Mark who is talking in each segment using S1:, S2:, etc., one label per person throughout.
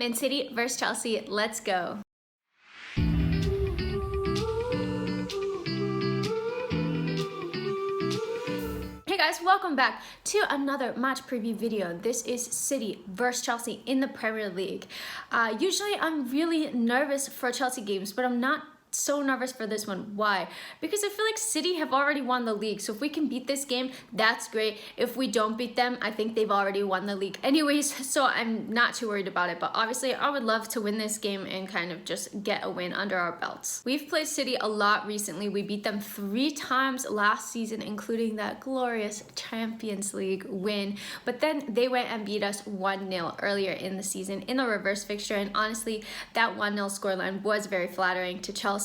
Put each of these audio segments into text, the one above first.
S1: Man City versus Chelsea, let's go. Hey guys, welcome back to another match preview video. This is City versus Chelsea in the Premier League. Usually I'm really nervous for Chelsea games, but I'm not so nervous for this one. Why? Because I feel like City have already won the league, so if we can beat this game, that's great. If we don't beat them, I think they've already won the league anyways, so I'm not too worried about it. But obviously I would love to win this game and kind of just get a win under our belts. We've played City a lot recently. We beat them 3 times last season, including that glorious Champions League win, but then they went and beat us 1-0 earlier in the season in the reverse fixture, and honestly that 1-0 scoreline was very flattering to Chelsea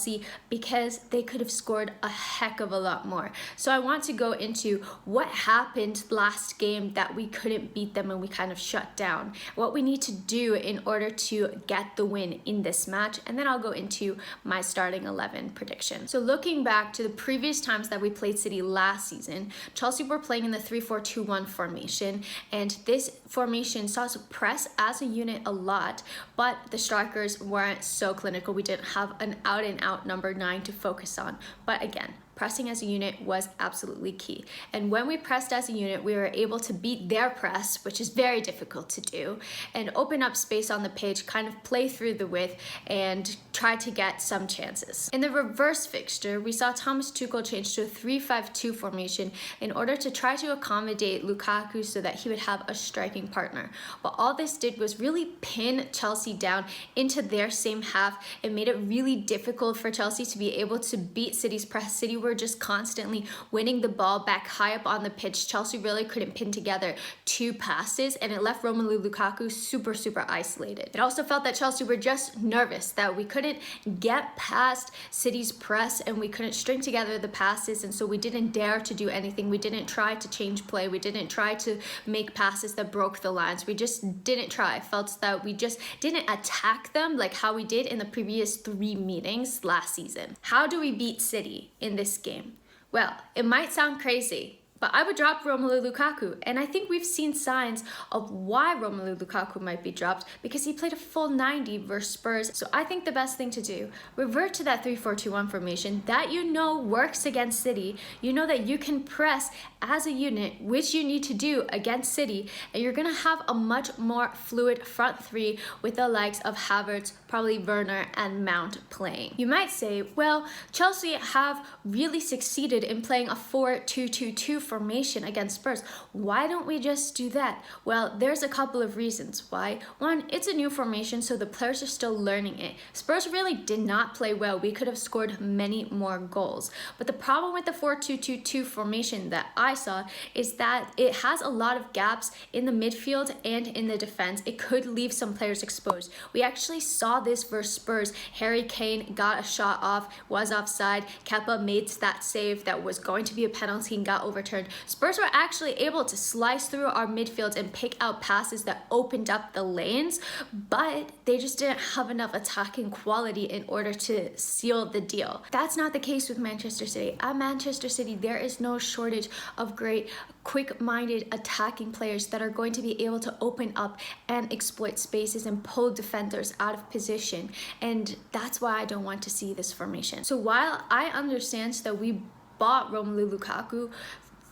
S1: because they could have scored a heck of a lot more. So I want to go into what happened last game that we couldn't beat them and we kind of shut down, what we need to do in order to get the win in this match, and then I'll go into my starting 11 prediction. So looking back to the previous times that we played City last season, Chelsea were playing in the 3-4-2-1 formation, and this formation saw us press as a unit a lot, but the strikers weren't so clinical. We didn't have an out-and-out number 9 to focus on. But again, pressing as a unit was absolutely key. And when we pressed as a unit, we were able to beat their press, which is very difficult to do, and open up space on the pitch, kind of play through the width and try to get some chances. In the reverse fixture, we saw Thomas Tuchel change to a 3-5-2 formation in order to try to accommodate Lukaku so that he would have a striking partner. But all this did was really pin Chelsea down into their same half. It made it really difficult for Chelsea to be able to beat City's press. City were just constantly winning the ball back high up on the pitch. Chelsea really couldn't pin together 2 passes, and it left Romelu Lukaku super isolated. It also felt that Chelsea were just nervous that we couldn't get past City's press and we couldn't string together the passes, and so we didn't dare to do anything. We didn't try to change play. We didn't try to make passes that broke the lines. We just didn't try. I felt that we just didn't attack them like how we did in the previous 3 meetings last season. How do we beat City in this game? Well, it might sound crazy, but I would drop Romelu Lukaku, and I think we've seen signs of why Romelu Lukaku might be dropped because he played a full 90 versus Spurs. So I think the best thing to do, revert to that 3-4-2-1 formation that you know works against City. You know that you can press as a unit, which you need to do against City, and you're gonna have a much more fluid front 3 with the likes of Havertz, probably Werner, and Mount playing. You might say, well, Chelsea have really succeeded in playing a 4-2-2-2 formation against Spurs. Why don't we just do that? Well, there's a couple of reasons why. One, it's a new formation, so the players are still learning it. Spurs really did not play well. We could have scored many more goals. But the problem with the 4-2-2-2 formation that I saw is that it has a lot of gaps in the midfield and in the defense. It could leave some players exposed. We actually saw this versus Spurs. Harry Kane got a shot off, was offside. Kepa made that save that was going to be a penalty and got overturned. Spurs were actually able to slice through our midfield and pick out passes that opened up the lanes, but they just didn't have enough attacking quality in order to seal the deal. That's not the case with Manchester City. At Manchester City, there is no shortage of great, quick-minded attacking players that are going to be able to open up and exploit spaces and pull defenders out of position, and that's why I don't want to see this formation. So while I understand that we bought Romelu Lukaku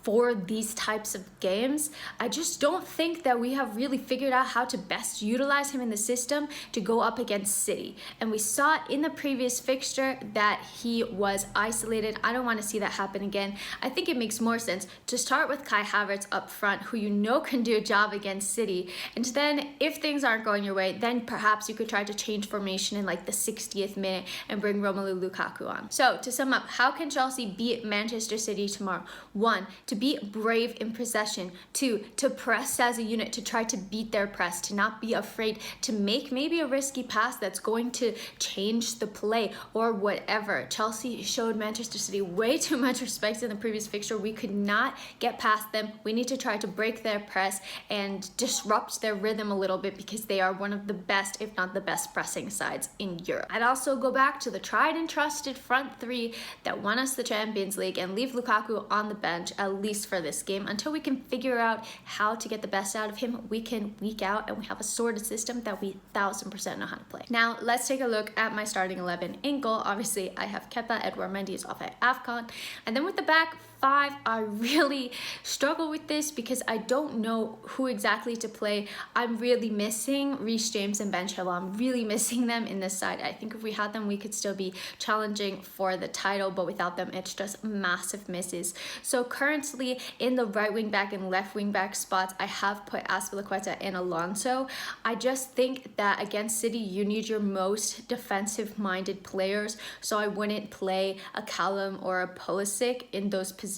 S1: for these types of games, I just don't think that we have really figured out how to best utilize him in the system to go up against City. And we saw in the previous fixture that he was isolated. I don't want to see that happen again. I think it makes more sense to start with Kai Havertz up front, who you know can do a job against City. And then if things aren't going your way, then perhaps you could try to change formation in like the 60th minute and bring Romelu Lukaku on. So to sum up, how can Chelsea beat Manchester City tomorrow? 1, to be brave in possession. 2, to press as a unit, to try to beat their press, to not be afraid to make maybe a risky pass that's going to change the play or whatever. Chelsea showed Manchester City way too much respect in the previous fixture. We could not get past them. We need to try to break their press and disrupt their rhythm a little bit because they are one of the best, if not the best, pressing sides in Europe. I'd also go back to the tried and trusted front 3 that won us the Champions League and leave Lukaku on the bench, at least for this game, until we can figure out how to get the best out of him week in, week out, and we have a sorted system that we 1000% know how to play. Now, let's take a look at my starting 11 in goal. Obviously, I have Kepa, Edouard Mendy is off at AFCON. And then with the back five, I really struggle with this because I don't know who exactly to play. I'm really missing Reece James and Ben Chilwell. I'm really missing them in this side. I think if we had them, we could still be challenging for the title, but without them, it's just massive misses. So currently in the right wing back and left wing back spots, I have put Azpilicueta and Alonso. I just think that against City, you need your most defensive minded players. So I wouldn't play a Callum or a Pulisic in those positions,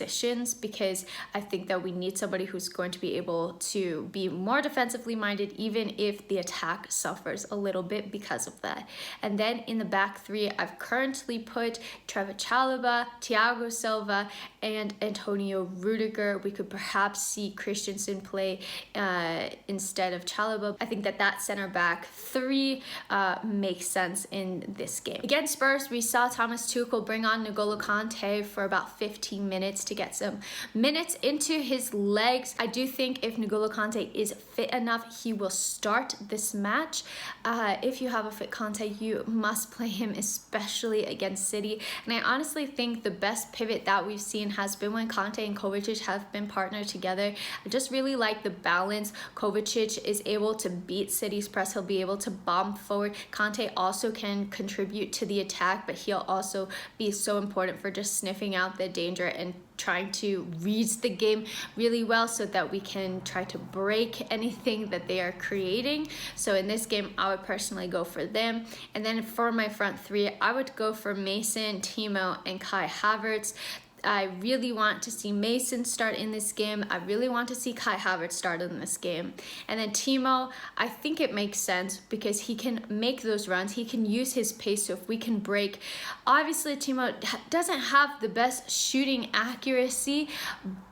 S1: because I think that we need somebody who's going to be able to be more defensively minded, even if the attack suffers a little bit because of that. And then in the back three, I've currently put Trevor Chalobah, Thiago Silva, and Antonio Rudiger. We could perhaps see Christensen play instead of Chalobah. I think that that center back three makes sense in this game. Against Spurs, we saw Thomas Tuchel bring on N'Golo Kante for about 15 minutes to get some minutes into his legs. I do think if N'Golo Kante is fit enough, he will start this match. If you have a fit Kante, you must play him, especially against City. And I honestly think the best pivot that we've seen has been when Kante and Kovacic have been partnered together. I just really like the balance. Kovacic is able to beat City's press. He'll be able to bomb forward. Kante also can contribute to the attack, but he'll also be so important for just sniffing out the danger and trying to read the game really well so that we can try to break anything that they are creating. So in this game, I would personally go for them. And then for my front three, I would go for Mason, Timo, and Kai Havertz. I really want to see Mason start in this game. I really want to see Kai Havertz start in this game. And then Timo, I think it makes sense because he can make those runs. He can use his pace, so if we can break. Obviously, Timo doesn't have the best shooting accuracy,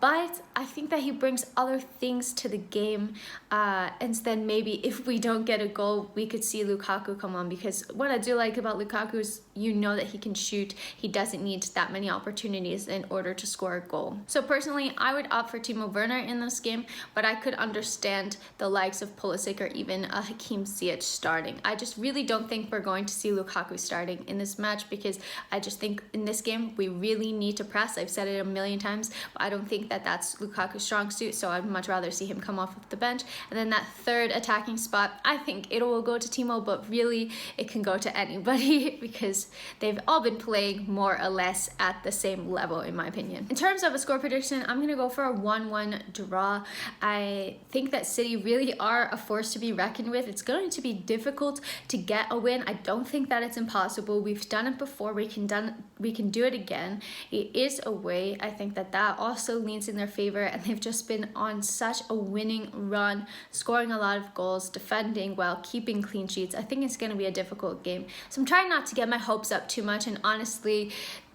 S1: but I think that he brings other things to the game. And then maybe if we don't get a goal, we could see Lukaku come on, because what I do like about Lukaku is you know that he can shoot. He doesn't need that many opportunities in order to score a goal. So personally, I would opt for Timo Werner in this game, but I could understand the likes of Pulisic or even Hakim Ziyech starting. I just really don't think we're going to see Lukaku starting in this match, because I just think in this game we really need to press. I've said it a million times, but I don't think that that's Lukaku's strong suit, so I'd much rather see him come off of the bench. And then that third attacking spot, I think it will go to Timo, but really it can go to anybody because they've all been playing more or less at the same level in my opinion. In terms of a score prediction, I'm gonna go for a 1-1 draw. I think that City really are a force to be reckoned with. It's going to be difficult to get a win. I don't think that it's impossible. We've done it before. We can do it again. It is a way. I think that that also leans in their favor, and they've just been on such a winning run, scoring a lot of goals, defending well, keeping clean sheets. I think it's going to be a difficult game. So I'm trying not to get my hopes up too much, and honestly,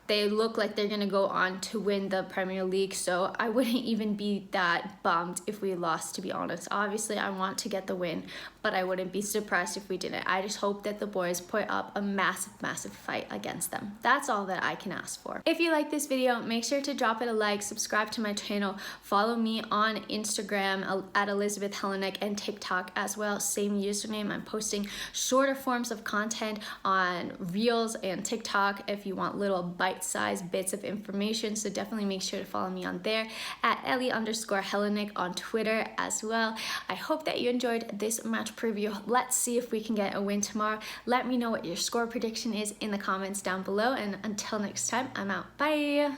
S1: they look like they're going to go on to win the Premier League, so I wouldn't even be that bummed if we lost, to be honest. Obviously, I want to get the win, but I wouldn't be surprised if we didn't. I just hope that the boys put up a massive fight against them. That's all that I can ask for. If you like this video, make sure to drop it a like, subscribe to my channel, follow me on Instagram at Elizabeth Helenek, and TikTok as well. Same username. I'm posting shorter forms of content on Reels and TikTok if you want little bite-sized bits of information, so definitely make sure to follow me on there at Ellie_Helenek on Twitter as well. I hope that you enjoyed this match preview. Let's see if we can get a win tomorrow. Let me know what your score prediction is in the comments down below, and until next time, I'm out. Bye.